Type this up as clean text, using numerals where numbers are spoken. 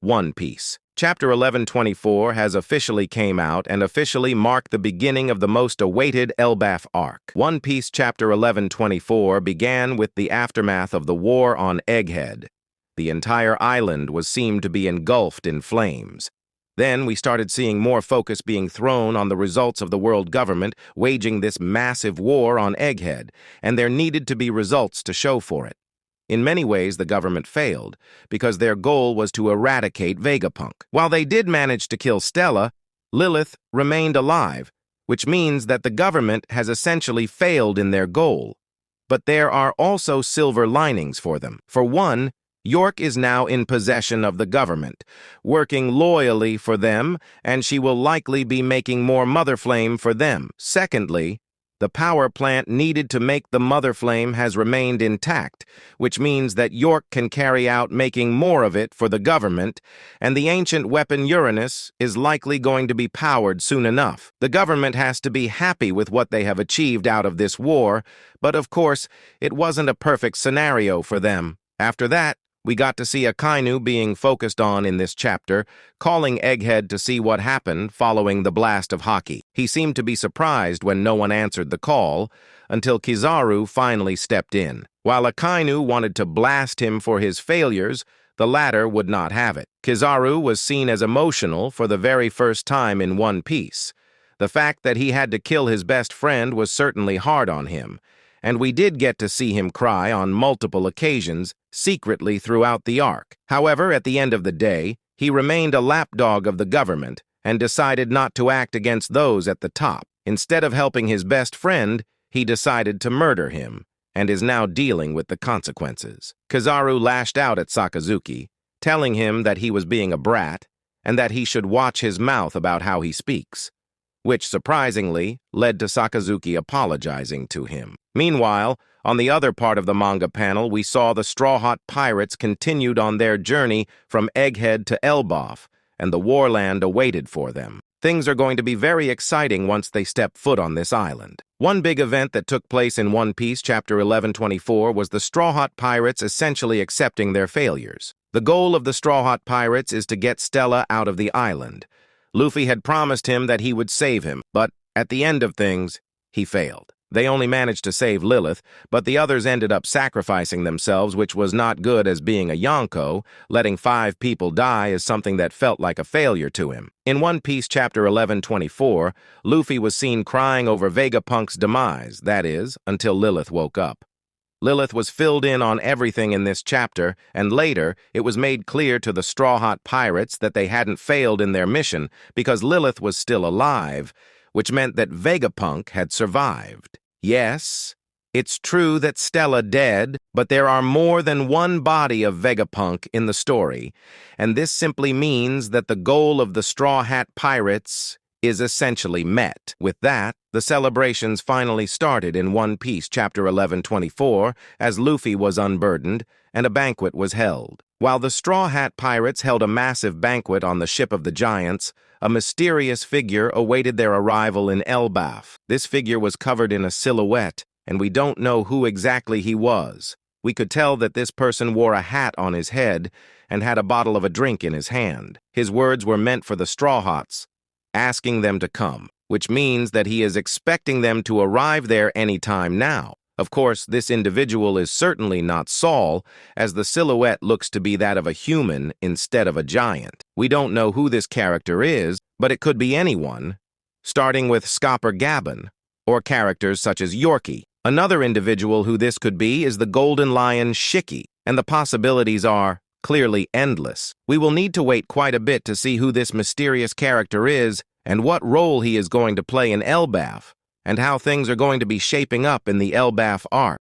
One Piece. Chapter 1124 has officially came out and officially marked the beginning of the most awaited Elbaf arc. One Piece Chapter 1124 began with the aftermath of the war on Egghead. The entire island was seemed to be engulfed in flames. Then we started seeing more focus being thrown on the results of the world government waging this massive war on Egghead, and there needed to be results to show for it. In many ways, the government failed, because their goal was to eradicate Vegapunk. While they did manage to kill Stella, Lilith remained alive, which means that the government has essentially failed in their goal. But there are also silver linings for them. For one, York is now in possession of the government, working loyally for them, and she will likely be making more Mother Flame for them. Secondly, the power plant needed to make the Mother Flame has remained intact, which means that York can carry out making more of it for the government, and the ancient weapon Uranus is likely going to be powered soon enough. The government has to be happy with what they have achieved out of this war, but of course, it wasn't a perfect scenario for them. After that, we got to see Akainu being focused on in this chapter, calling Egghead to see what happened following the blast of Haki. He seemed to be surprised when no one answered the call, until Kizaru finally stepped in. While Akainu wanted to blast him for his failures, the latter would not have it. Kizaru was seen as emotional for the very first time in One Piece. The fact that he had to kill his best friend was certainly hard on him, and we did get to see him cry on multiple occasions, secretly throughout the arc. However, at the end of the day, he remained a lapdog of the government and decided not to act against those at the top. Instead of helping his best friend, he decided to murder him, and is now dealing with the consequences. Kizaru lashed out at Sakazuki, telling him that he was being a brat, and that he should watch his mouth about how he speaks, which surprisingly led to Sakazuki apologizing to him. Meanwhile, on the other part of the manga panel, we saw the Straw Hat Pirates continued on their journey from Egghead to Elbaf, and the warland awaited for them. Things are going to be very exciting once they step foot on this island. One big event that took place in One Piece Chapter 1124 was the Straw Hat Pirates essentially accepting their failures. The goal of the Straw Hat Pirates is to get Stella out of the island. Luffy had promised him that he would save him, but at the end of things, he failed. They only managed to save Lilith, but the others ended up sacrificing themselves, which was not good as being a Yonko. Letting 5 people die is something that felt like a failure to him. In One Piece Chapter 1124, Luffy was seen crying over Vegapunk's demise, that is, until Lilith woke up. Lilith was filled in on everything in this chapter, and later it was made clear to the Straw Hat Pirates that they hadn't failed in their mission because Lilith was still alive, which meant that Vegapunk had survived. Yes, it's true that Stella dead, but there are more than one body of Vegapunk in the story, and this simply means that the goal of the Straw Hat Pirates is essentially met. With that, the celebrations finally started in One Piece Chapter 1124 as Luffy was unburdened and a banquet was held. While the Straw Hat Pirates held a massive banquet on the ship of the giants, a mysterious figure awaited their arrival in Elbaf. This figure was covered in a silhouette, and we don't know who exactly he was. We could tell that this person wore a hat on his head and had a bottle of a drink in his hand. His words were meant for the Straw Hats, asking them to come, which means that he is expecting them to arrive there any time now. Of course, this individual is certainly not Saul, as the silhouette looks to be that of a human instead of a giant. We don't know who this character is, but it could be anyone, starting with Scopper Gabbin, or characters such as Yorkie. Another individual who this could be is the Golden Lion Shiki, and the possibilities are clearly endless. We will need to wait quite a bit to see who this mysterious character is and what role he is going to play in Elbaf, and how things are going to be shaping up in the Elbaf arc.